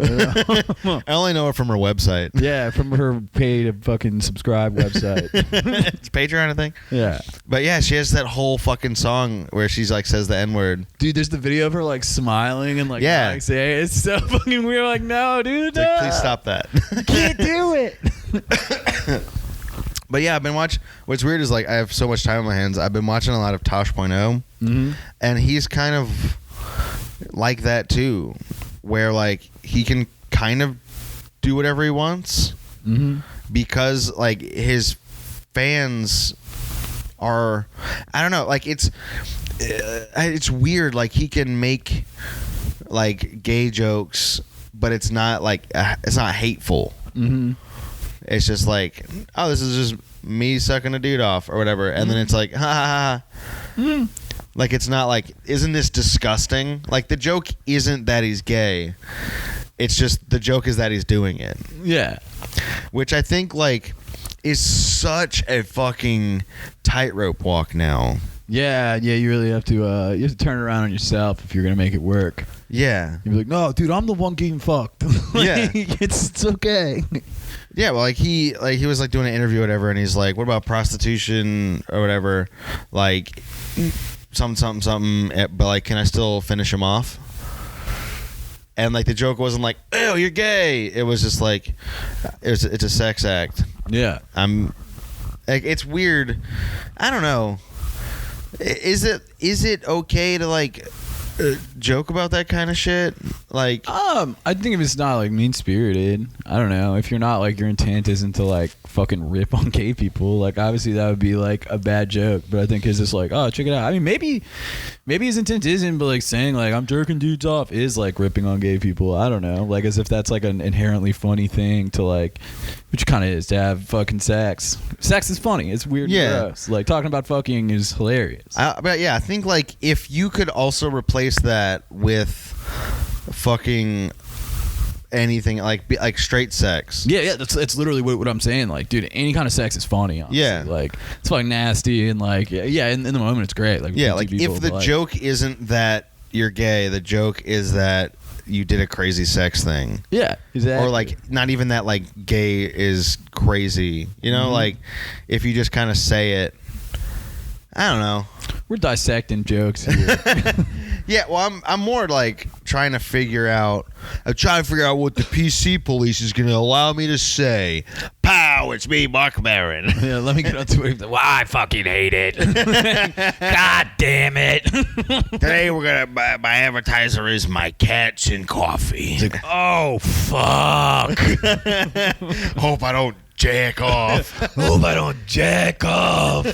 I only know her from her website. Yeah, from her paid fucking subscribe website. It's Patreon, I think. Yeah. But yeah, she has that whole fucking song where she's like says the N-word. Dude, there's the video of her like smiling and like yeah, saying it's so fucking weird. Like, no, dude, no. Like, please stop that. You can't do it. But yeah, I've been watching. What's weird is like I have so much time on my hands. I've been watching a lot of Tosh.0, and he's kind of like that too, where like he can kind of do whatever he wants because like his fans are, I don't know, like it's weird. Like he can make like gay jokes, but it's not like it's not hateful. It's just like, oh, this is just me sucking a dude off or whatever. And then it's like, ha ha ha. Like, it's not like, isn't this disgusting? Like, the joke isn't that he's gay. It's just the joke is that he's doing it. Yeah. Which I think, like, is such a fucking tightrope walk now. Yeah, you really have to turn it around on yourself if you're going to make it work. Yeah. You'd be like, no, dude, I'm the one getting fucked. Yeah. It's okay. Yeah, well, like he was like doing an interview or whatever, and he's like, "What about prostitution or whatever? Like, something. But like, can I still finish him off?" And like the joke wasn't like, "Oh, you're gay." It was just like, it's a sex act. Yeah, like, it's weird. I don't know. Is it okay to like joke about that kind of shit? Like, I think if it's not like mean spirited, I don't know. If you're not like your intent isn't to like fucking rip on gay people, like obviously that would be like a bad joke. But I think it's just like, oh, check it out. I mean, maybe his intent isn't, but like saying like I'm jerking dudes off is like ripping on gay people. I don't know, like as if that's like an inherently funny thing to like, which kind of is to have fucking sex. Sex is funny. It's weird. Yeah. And gross. Like talking about fucking is hilarious. but yeah, I think like if you could also replace that with fucking anything like straight sex. Yeah, that's literally what I'm saying. Like, dude, any kind of sex is funny. Honestly. Yeah, like it's fucking nasty and like yeah, in the moment it's great. Like yeah, like people, if the joke isn't that you're gay, the joke is that you did a crazy sex thing. Yeah, exactly. Or like not even that like gay is crazy. You know, like if you just kind of say it. I don't know. We're dissecting jokes here. Yeah, well, I'm more like trying to figure out what the PC police is going to allow me to say. Pow, it's me, Mark Maron. Yeah, let me get on Twitter. Well, I fucking hate it. God damn it. Today my advertiser is my cats and coffee. Like, oh, fuck. hope I don't jack off. Hope I don't jack off.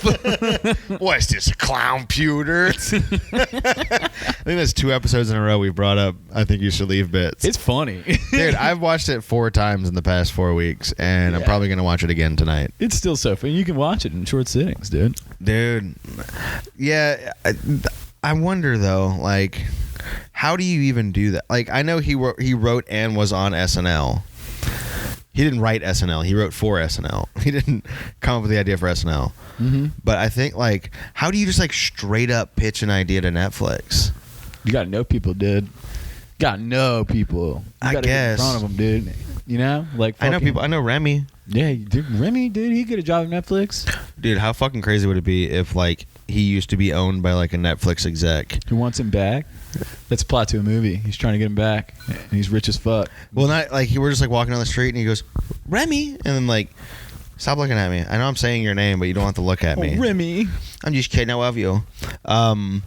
What's this, a clown pewter? I think that's 2 episodes in a row we've brought up I think you should leave bits. It's funny. Dude, I've watched it 4 times in the past 4 weeks, and I'm probably going to watch it again tonight. It's still so funny. You can watch it in short sittings, dude. Dude, yeah, I wonder, though, like, how do you even do that? Like, I know he wrote and was on SNL. He didn't write SNL. He wrote for SNL. He didn't come up with the idea for SNL. Mm-hmm. But I think, like, how do you just, like, straight up pitch an idea to Netflix? You got to know people, dude. Got to know people. You gotta get in front of them, dude. You know? Like, I know people. I know Remy. Yeah, dude, Remy, dude, he get a job at Netflix. Dude, how fucking crazy would it be if, like, he used to be owned by, like, a Netflix exec? Who wants him back? That's a plot to a movie. He's trying to get him back, and he's rich as fuck. Well, not like we're just like walking down the street, and he goes, "Remy," and then like, stop looking at me. I know I'm saying your name, but you don't have to look at me. Remy. I'm just kidding. I love you. And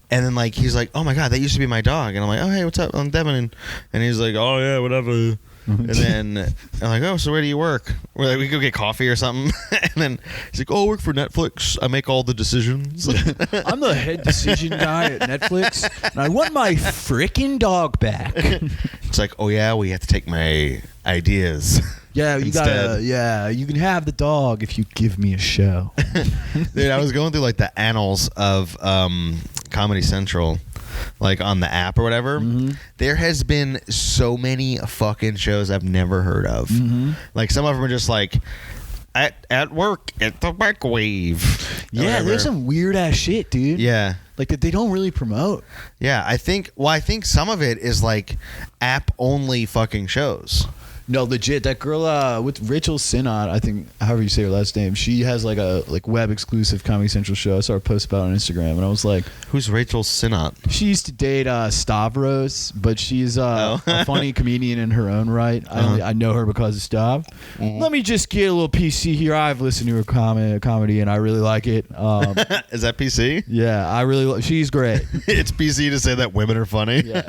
then like he's like, "Oh my god, that used to be my dog," and I'm like, "Oh hey, what's up? I'm Devin," and he's like, "Oh yeah, whatever." And then I'm like, "Oh, so where do you work?" We're like, "We go get coffee or something." And then he's like, "Oh, I work for Netflix. I make all the decisions." I'm the head decision guy at Netflix, and I want my freaking dog back. It's like, "Oh yeah, we have to take my ideas." Yeah, you gotta. Yeah, you can have the dog if you give me a show. Dude, I was going through like the annals of Comedy Central. Like on the app or whatever, there has been so many fucking shows I've never heard of. Like some of them are just like at work at the microwave. Yeah, there's some weird ass shit, dude. Yeah, like that they don't really promote. Yeah, I think some of it is like app only fucking shows. No, legit. That girl with Rachel Sinnott, I think, however you say her last name, she has like a web exclusive Comedy Central show. I saw her post about it on Instagram, and I was like, "Who's Rachel Sinnott?" She used to date Stavros, but she's a funny comedian in her own right. I know her because of Stav. Let me just get a little PC here. I've listened to her comedy, and I really like it. Is that PC? Yeah, I really. She's great. It's PC to say that women are funny. Yeah.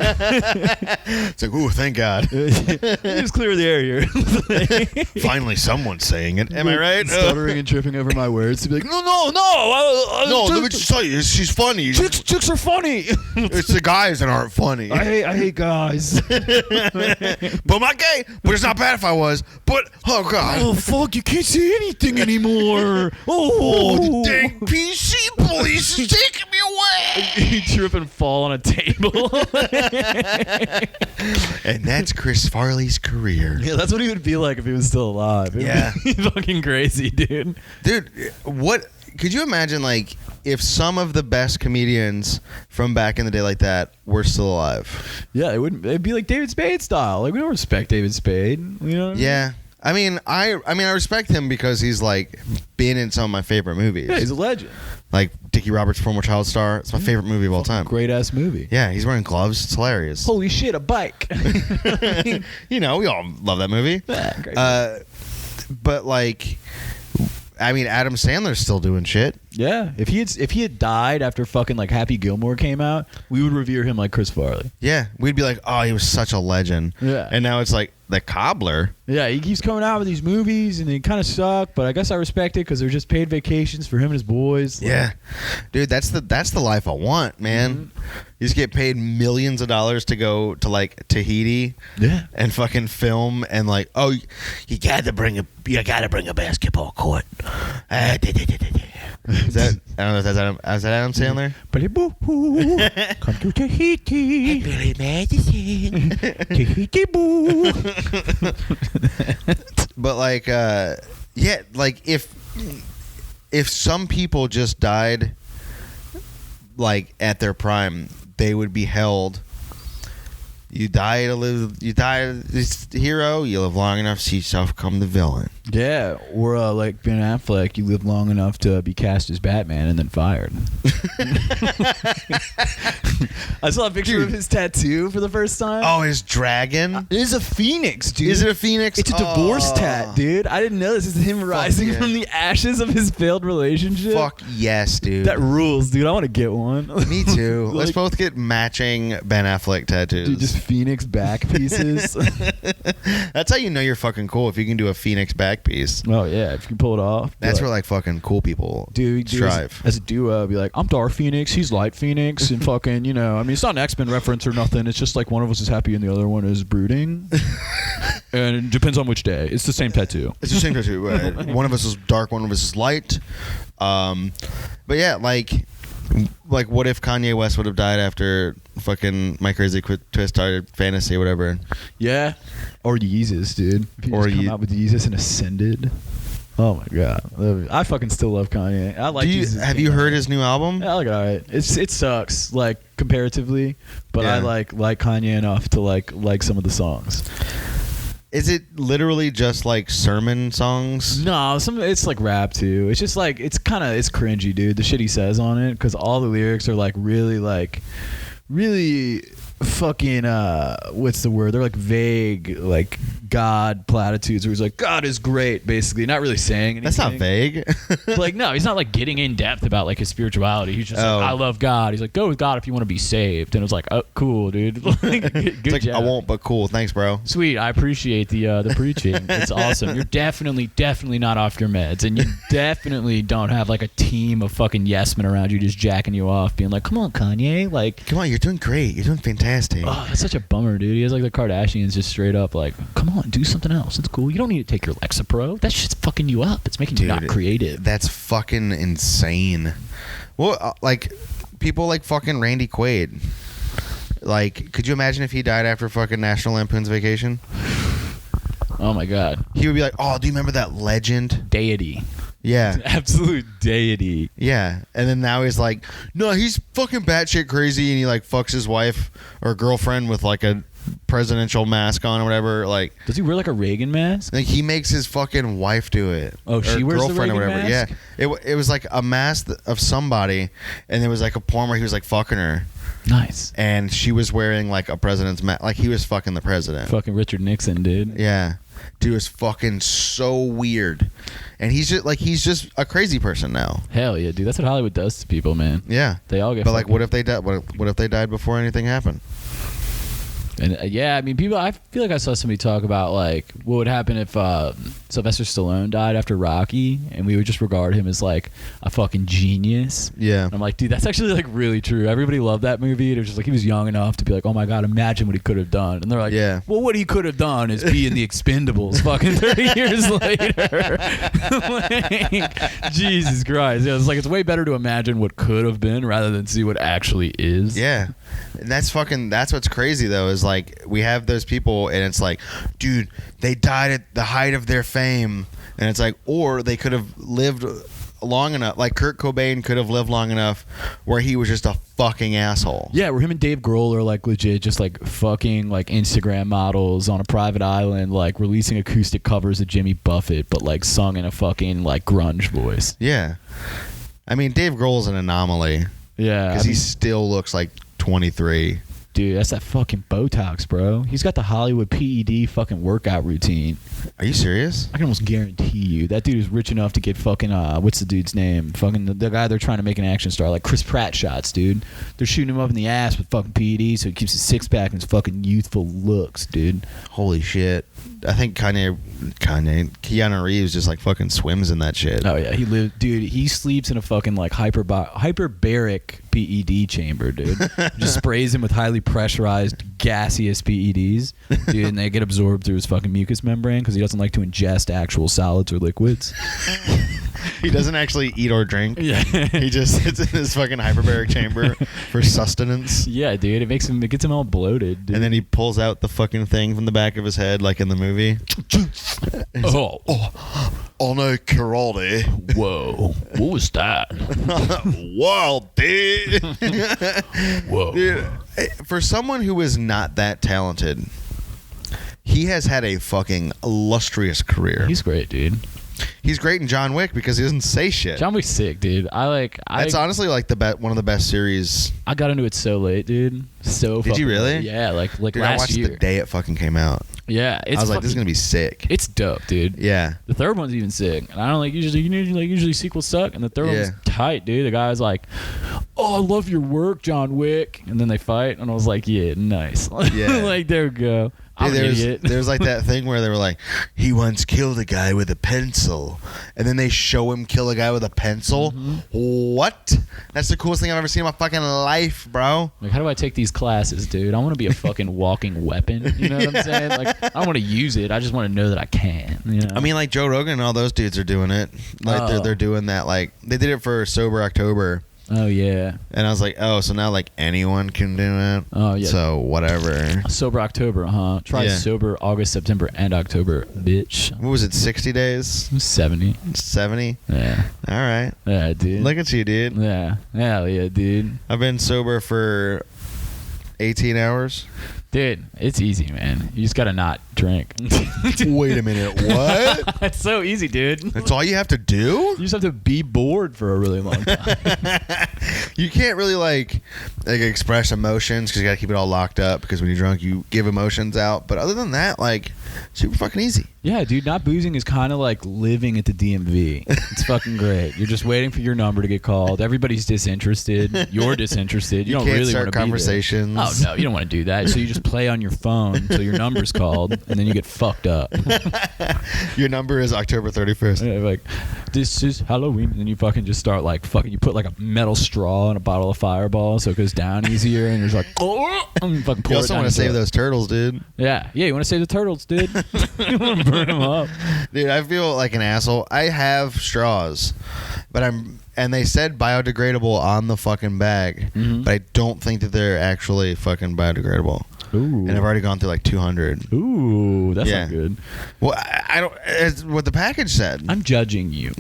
It's like, ooh, thank God. Just clear the air here. Finally, someone's saying it. Am I right? Stuttering and tripping over my words to be like, no. No, let me just tell you, she's funny. Chicks are funny. It's the guys that aren't funny. I hate guys. But I'm not gay. But it's not bad if I was. But oh god. Oh fuck! You can't say anything anymore. Oh, the dang PC police is taking me away. You trip and fall on a table. And that's Chris Farley's career. Yeah, that's what he would be like if he was still alive. Yeah. Fucking crazy, dude. Dude, what could you imagine like if some of the best comedians from back in the day like that were still alive? Yeah, it wouldn't. It'd be like David Spade style. Like we don't respect David Spade. You know? Yeah. I mean, I respect him because he's like been in some of my favorite movies. Yeah, he's a legend. Like Dickie Roberts' Former Child Star. It's my favorite movie of all time. Great ass movie. Yeah, he's wearing gloves. It's hilarious. Holy shit, a bike. You know, we all love that movie. Yeah, great but like, I mean, Adam Sandler's still doing shit. Yeah, if he had died after fucking like Happy Gilmore came out, we would revere him like Chris Farley. Yeah, we'd be like, oh, he was such a legend. Yeah. And now it's like the cobbler. Yeah, he keeps coming out with these movies and they kind of suck, but I guess I respect it because they're just paid vacations for him and his boys. Yeah, dude, that's the life I want, man. Mm-hmm. You just get paid millions of dollars to go to like Tahiti, and fucking film, and like, oh, you gotta bring a basketball court. Is that, I don't know if is that Adam Sandler? Come to Tahiti. Billy Madison. Tahiti boo. But like, yeah, like if some people just died like at their prime, they would be held. You die to live. You die as the hero. You live long enough to see yourself become the villain. Yeah, or like Ben Affleck, you lived long enough to be cast as Batman and then fired. I saw a picture of his tattoo for the first time. Oh, his dragon. It is a phoenix, dude. Is it a phoenix? It's a divorce tat, dude. I didn't know this. It's him rising yeah. from the ashes of his failed relationship. Fuck yes, dude. That rules, dude. I want to get one. Me too. Let's Like- both get matching Ben Affleck tattoos. Dude, just phoenix back pieces. That's how you know you're fucking cool, if you can do a phoenix back piece. Oh yeah, if you can pull it off. That's Be where like fucking cool people dude, strive. as a duo, be like, I'm Dark Phoenix, he's Light Phoenix, and fucking, you know, I mean, it's not an X-Men reference or nothing. It's just like one of us is happy and the other one is brooding, and it depends on which day. It's the same tattoo. It's the same tattoo. Right? One of us is dark, one of us is light. But yeah, like what if Kanye West would have died after fucking My Crazy Twisted Fantasy or whatever? Yeah, or Yeezus, dude. If he Or just come out with Yeezus and Ascended. Oh my god, I fucking still love Kanye. I like. Have you heard his new album? Yeah, I like it. All right. It sucks like comparatively, but I Yeah. like Kanye enough to like some of the songs. Is it literally just like sermon songs? No, it's like rap too. It's just like it's cringy, dude. The shit he says on it, because all the lyrics are like really fucking what's the word? They're like vague, like God platitudes where he's like, God is great, basically, not really saying anything. That's not vague. Like, no, he's not like getting in depth about like his spirituality. He's just like, I love God. He's like, go with God if you want to be saved. And it was like, oh, cool, dude. Like, good It's like, job. I won't, but cool. Thanks, bro. Sweet, I appreciate the preaching. It's awesome. You're definitely not off your meds, and you definitely don't have like a team of fucking yes men around you just jacking you off, being like, "Come on, Kanye, like, Come on, you're doing great. You're doing fantastic. oh, that's such a bummer, dude." He has like the Kardashians just straight up like, "Come on, do something else. It's cool. You don't need to take your Lexapro. That shit's fucking you up. It's making you not creative." That's fucking insane. Well, like people like fucking Randy Quaid. Like, could you imagine if he died after fucking National Lampoon's Vacation? Oh my god, He would be like, "Oh, do you remember that legend?" deity, Yeah, absolute deity. yeah. And then now he's like, "No, he's fucking batshit crazy," and he like fucks his wife or girlfriend with like a presidential mask on or whatever. Like, Does he wear like a Reagan mask? he makes his fucking wife do it. Oh, she or wears the girlfriend or Reagan whatever. mask? Yeah, it was like a mask of somebody, and there was like a porn where he was like fucking her. Nice. And she was wearing like a president's mask, like he was fucking the president. Fucking Richard Nixon, dude. Yeah, dude, was fucking so weird, and he's just a crazy person now. Hell yeah, dude. That's what Hollywood does to people, man. Yeah, They all get. but like, fucking- what if they died? What if they died before anything happened? And yeah, I mean, people. I feel like I saw somebody talk about like what would happen if Sylvester Stallone died after Rocky, and we would just regard him as like a fucking genius. Yeah, And I'm like, dude, that's actually like really true. Everybody loved that movie. It was just like he was young enough to be like, oh my god, imagine what he could have done. And they're like, Yeah. well, what he could have done is be in the Expendables fucking 30 years later. Like, Jesus Christ. Yeah, it's like it's way better to imagine what could have been rather than see what actually is. yeah. And that's what's crazy though, is like we have those people and it's like, dude, they died at the height of their fame, and it's like, or they could have lived long enough, like Kurt Cobain could have lived long enough where he was just a fucking asshole. Yeah, where him and Dave Grohl are like legit just like fucking like Instagram models on a private island, like releasing acoustic covers of Jimmy Buffett, but like sung in a fucking like grunge voice. Yeah. I mean, Dave Grohl's an anomaly Yeah. because he still looks like 23. Dude, that's that fucking Botox, bro. He's got the Hollywood PED fucking workout routine. Are you serious? I can almost guarantee you that dude is rich enough to get fucking what's the dude's name? Fucking the guy they're trying to make an action star, like Chris Pratt shots, dude. They're shooting him up in the ass with fucking PED so he keeps his six pack and his fucking youthful looks, dude. Holy shit. I think Keanu Reeves just like fucking swims in that shit. Oh yeah, he sleeps in a fucking like hyperbaric PED chamber, dude. Just sprays him with highly pressurized gaseous PEDs, dude, and they get absorbed through his fucking mucous membrane because he doesn't like to ingest actual solids or liquids. He doesn't actually eat or drink. Yeah. He just sits in his fucking hyperbaric chamber for sustenance. Yeah, dude, it gets him all bloated, dude. And then he pulls out the fucking thing from the back of his head like in the movie. Oh, no karate. Whoa, what was that? Whoa, dude. Whoa. Dude, for someone who is not that talented, he has had a fucking illustrious career. He's great, dude. He's great in John Wick because he doesn't say shit. John Wick's sick, dude. That's honestly like one of the best series. I got into it so late, dude. Did you really? Late. Yeah, like dude, last I watched year. the day it fucking came out. Yeah, I was like, this is gonna be sick. It's dope, dude. Yeah. The third one's even sick, and I don't usually sequels suck, and the third one's tight, dude. The guy's like, "Oh, I love your work, John Wick," and then they fight, and I was like, "Yeah, nice." Yeah. Like there we go. I'm an idiot. There's like that thing where they were like, he once killed a guy with a pencil, and then they show him kill a guy with a pencil. Mm-hmm. What? That's the coolest thing I've ever seen in my fucking life, bro. Like, how do I take these classes, dude? I want to be a fucking walking weapon. You know what I'm saying? Like, I don't want to use it. I just want to know that I can. You know? I mean, like Joe Rogan and all those dudes are doing it. Like they're doing that. Like they did it for Sober October. Oh yeah. And I was like, oh, so now like anyone can do it. Oh yeah. So whatever. Sober October, huh? Try sober August, September, and October, bitch. What was it? 60 days? 70. 70. Yeah. All right. Yeah, dude. Look at you, dude. Yeah. Hell yeah, dude. I've been sober for 18 hours. Dude, it's easy, man. You just gotta not drink. Wait a minute, what? It's so easy, dude. That's all you have to do? You just have to be bored for a really long time. You can't really like express emotions because you gotta keep it all locked up because when you're drunk you give emotions out. But other than that, like, super fucking easy. Yeah, dude, not boozing is kind of like living at the DMV. It's fucking great. You're just waiting for your number to get called. Everybody's disinterested. You're disinterested. You don't can't really start want to be conversations. there. Oh no, you don't want to do that. So you just play on your phone until your number's called, and then you get fucked up. Your number is October 31st. Yeah, like, this is Halloween, and then you fucking just start like fucking. You put like a metal straw in a bottle of Fireball so it goes down easier, and you're just like, oh, and you fucking pour You it also down want to into save it. those turtles, dude. Yeah, you want to save the turtles, dude. You want to burn them up. Dude, I feel like an asshole. I have straws, and they said biodegradable on the fucking bag, but I don't think that they're actually fucking biodegradable. Ooh. And I've already gone through like 200. Ooh, that's not good. Well, I don't. It's what the package said. I'm judging you.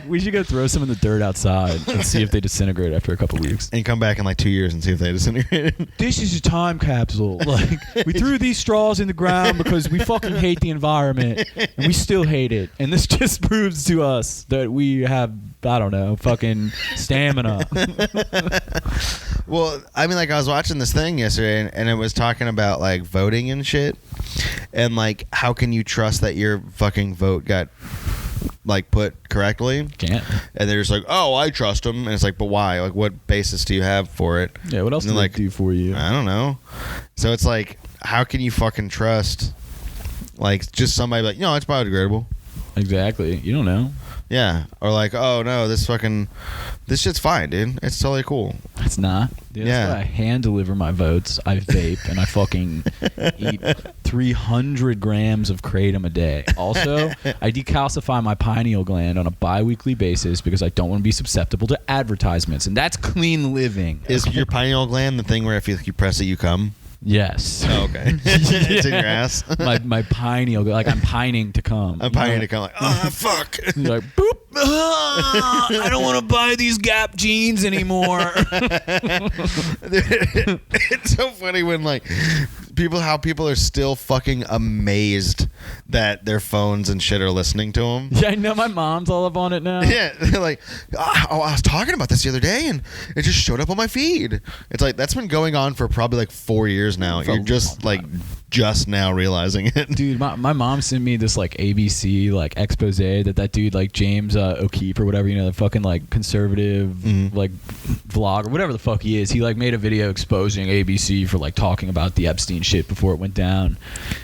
We should go throw some in the dirt outside and see if they disintegrate after a couple weeks. And come back in like 2 years and see if they disintegrated. This is a time capsule. Like, we threw these straws in the ground because we fucking hate the environment, and we still hate it. And this just proves to us that we have, I don't know, fucking stamina. Well, I mean, like, I was watching this thing yesterday, and it was talking about like voting and shit, and like, how can you trust that your fucking vote got like put correctly? Can't. And they're just like, oh, I trust them, and it's like, but why? Like, what basis do you have for it? Yeah, what else do they do for you? I don't know. So it's like, how can you fucking trust like just somebody like, no, it's biodegradable? Exactly. You don't know. Yeah. Or like, oh no, this shit's fine, dude. It's totally cool. It's not. Dude, that's why I hand deliver my votes. I vape and I fucking eat 300 grams of kratom a day. Also, I decalcify my pineal gland on a bi-weekly basis because I don't want to be susceptible to advertisements, and that's clean living. Is your pineal gland the thing where if you press it, you come? Yes. Oh, okay. It's in your ass. my pineal, like I'm pining to come. I'm pining to come. Like, oh fuck. You're like, boop. I don't want to buy these Gap jeans anymore. It's so funny when like how people are still fucking amazed that their phones and shit are listening to them. Yeah, I know my mom's all up on it now. Yeah, they're like, oh, I was talking about this the other day, and it just showed up on my feed. It's like that's been going on for probably like 4 years now. You're just like just now realizing it, dude. My mom sent me this like ABC like expose that dude like James O'Keefe or whatever, you know, the fucking like conservative like vlog or whatever the fuck he is. He like made a video exposing ABC for like talking about the Epstein shit before it went down,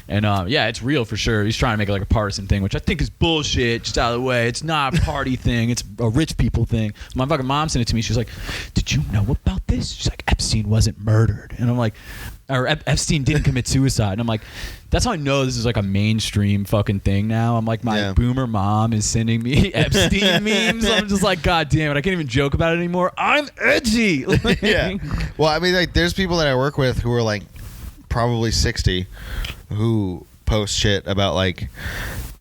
and yeah, it's real for sure. He's trying to make it like a partisan thing, which I think is bullshit. Just out of the way, it's not a party thing. It's a rich people thing. My fucking mom sent it to me. She was like, "Did you know about this?" She's like, "Epstein wasn't murdered," and I'm like, or Epstein didn't commit suicide. And I'm like, that's how I know this is like a mainstream fucking thing now. I'm like, my boomer mom is sending me Epstein memes. I'm just like, God damn it, I can't even joke about it anymore. I'm edgy. Yeah. Well, I mean, like, there's people that I work with who are like probably 60 who post shit about like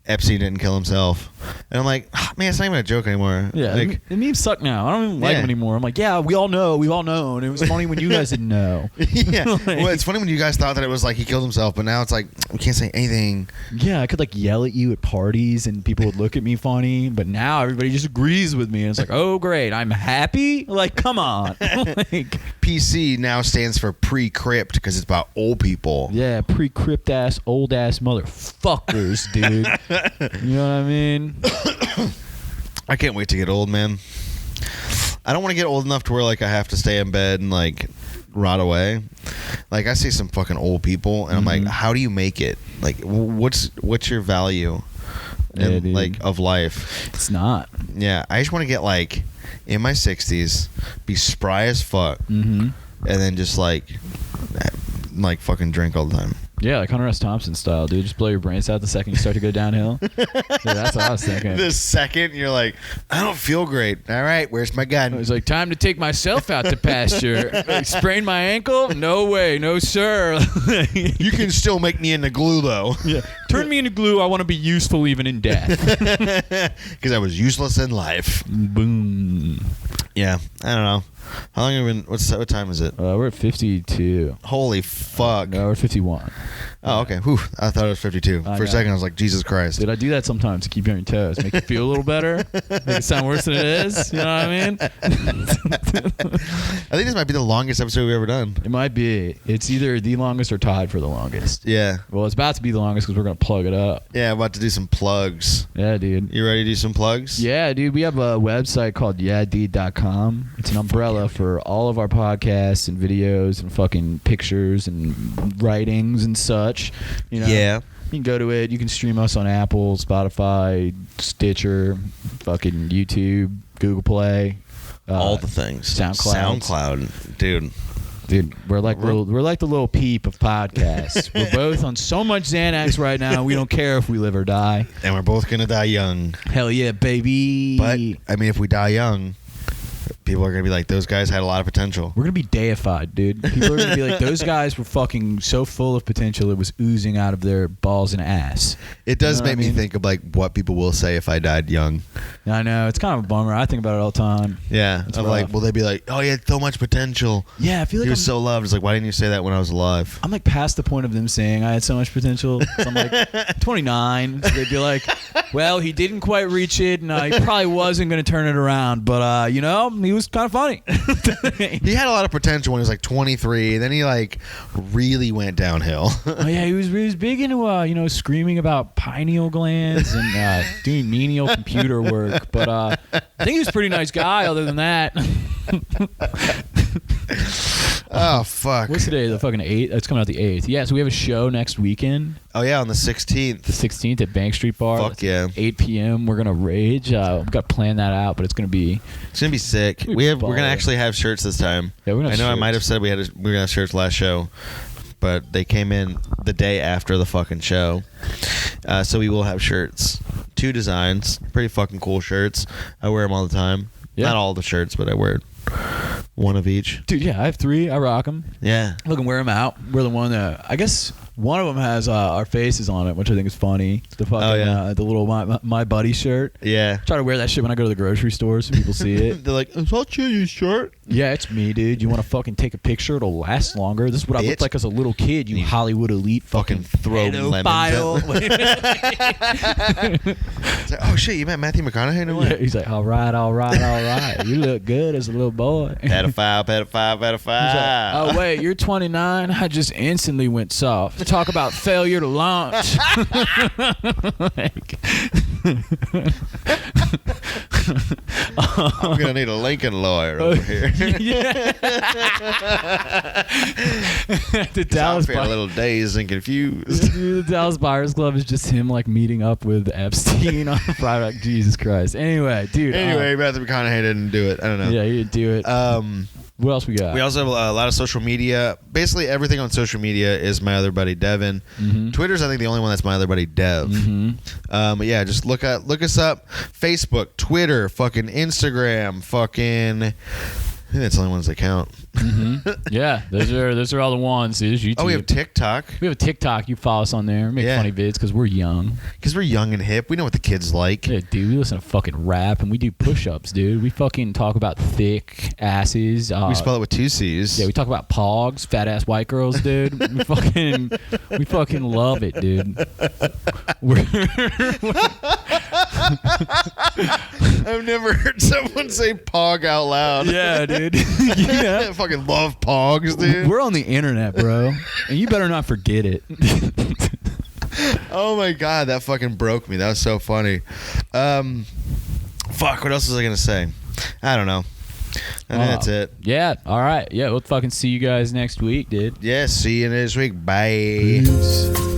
Epstein didn't kill himself. And I'm like, oh, man, it's not even a joke anymore. Yeah, like, the memes suck now. I don't even like them anymore. I'm like, yeah, we all know. We've all known. It was funny when you guys didn't know. Yeah. Well, it's funny when you guys thought that it was like he killed himself, but now it's like, we can't say anything. Yeah, I could like yell at you at parties and people would look at me funny, but now everybody just agrees with me. And it's like, oh, great. I'm happy? Like, come on. Like, PC now stands for pre-crypt because it's about old people. Yeah, pre-crypt ass, old ass motherfuckers, dude. You know what I mean? I can't wait to get old, man. I don't want to get old enough to where like I have to stay in bed and like rot away. Like I see some fucking old people and I'm like, how do you make it? Like what's your value in, like of life? It's not. Yeah, I just want to get like in my 60s, be spry as fuck, and then just like fucking drink all the time. Yeah, like Hunter S. Thompson style, dude. Just blow your brains out the second you start to go downhill. Yeah, that's what I was thinking. The second you're like, I don't feel great. All right, where's my gun? It was like, time to take myself out to pasture. Like, sprain my ankle? No way, no sir. You can still make me into glue, though. Yeah, turn me into glue. I want to be useful even in death. Because I was useless in life. Boom. Yeah, I don't know. How long have we been? What time is it? We're at 52. Holy fuck. No, we're 51. Oh, okay. Whew. I thought it was 52. For a second, I was like, Jesus Christ. Dude, I do that sometimes to keep you on your toes. Make you feel a little better. Make it sound worse than it is. You know what I mean? I think this might be the longest episode we've ever done. It might be. It's either the longest or tied for the longest. Yeah. Well, it's about to be the longest because we're going to plug it up. Yeah, I'm about to do some plugs. Yeah, dude. You ready to do some plugs? Yeah, dude. We have a website called yeahdude.com. It's an umbrella for all of our podcasts and videos and fucking pictures and writings and such. You know? Yeah. You can go to it. You can stream us on Apple, Spotify, Stitcher, fucking YouTube, Google Play. All the things. SoundCloud. Dude, we're like the little peep of podcasts. We're both on so much Xanax right now. We don't care if we live or die. And we're both gonna die young. Hell yeah, baby. But I mean, if we die young, people are going to be like, those guys had a lot of potential. We're going to be deified, dude. People are going to be like, those guys were fucking so full of potential, it was oozing out of their balls and ass. It does make me think of like what people will say if I died young. I know. It's kind of a bummer. I think about it all the time. Yeah. I'm like, will they be like, oh, he had so much potential. Yeah, I feel like he was so loved. It's like, why didn't you say that when I was alive? I'm like past the point of them saying I had so much potential. So I'm like 29. So they'd be like, well, he didn't quite reach it, and he probably wasn't going to turn it around. But, you know, he was kind of funny. He had a lot of potential when he was like 23. Then he like really went downhill. Oh yeah, he was big into you know, screaming about pineal glands and doing menial computer work. But I think he was a pretty nice guy. Other than that. Oh fuck! What's today? The fucking 8th. It's coming out the 8th. Yeah, so we have a show next weekend. Oh yeah, on the 16th. The 16th at Bank Street Bar. Fuck yeah! 8 p.m. We're gonna rage. We've got to plan that out, but it's gonna be sick. We're gonna actually have shirts this time. Yeah, we're gonna. I know. I might have said we were gonna have shirts last show, but they came in the day after the fucking show. So we will have shirts. 2 designs, pretty fucking cool shirts. I wear them all the time. Yeah. Not all the shirts, but I wear 1 of each. Dude, yeah, I have 3. I rock them. Yeah. Look and wear them out. We're the one that, I guess, One of them has our faces on it, which I think is funny. The fucking the little my buddy shirt. Yeah. Try to wear that shit when I go to the grocery store so people see it. They're like, is that your shirt? Yeah, it's me, dude. You want to fucking take a picture? It'll last longer. This is what I looked like as a little kid. You Hollywood elite fucking throw lemons at it's like, oh shit, you met Matthew McConaughey? No way. Yeah, he's like, all right. You look good as a little boy. Pedophile. He's like, oh wait, you're 29. I just instantly went soft. Talk about failure to launch. I'm gonna need a Lincoln lawyer over here. The Dallas a little dazed and confused. The Dallas Buyers Club is just him like meeting up with Epstein on Friday. Jesus Christ. Anyway, dude. Matthew McConaughey didn't do it. I don't know. Yeah, he didn't do it. What else we got? We also have a lot of social media. Basically, everything on social media is my other buddy Devin. Mm-hmm. Twitter's, I think, the only one that's my other buddy Dev. Mm-hmm. But yeah, just look us up. Facebook, Twitter, fucking Instagram, fucking. I think that's the only ones that count. Mm-hmm. Yeah, those are all the ones. There's YouTube. Oh, we have TikTok. We have a TikTok. You follow us on there. We make funny vids because we're young. Because we're young and hip. We know what the kids like. Yeah, dude. We listen to fucking rap and we do push-ups, dude. We fucking talk about thick asses. We spell it with 2 C's. Yeah, we talk about pogs, fat ass white girls, dude. we fucking love it, dude. I've never heard someone say pog out loud. Yeah, dude. Yeah. I fucking love pogs, dude. We're on the internet, bro. And you better not forget it. Oh my god, that fucking broke me. That was so funny. Fuck, what else was I gonna say? I don't know. I think that's it. Yeah, all right. Yeah, we'll fucking see you guys next week, dude. Yeah, see you next week. Bye. Peace.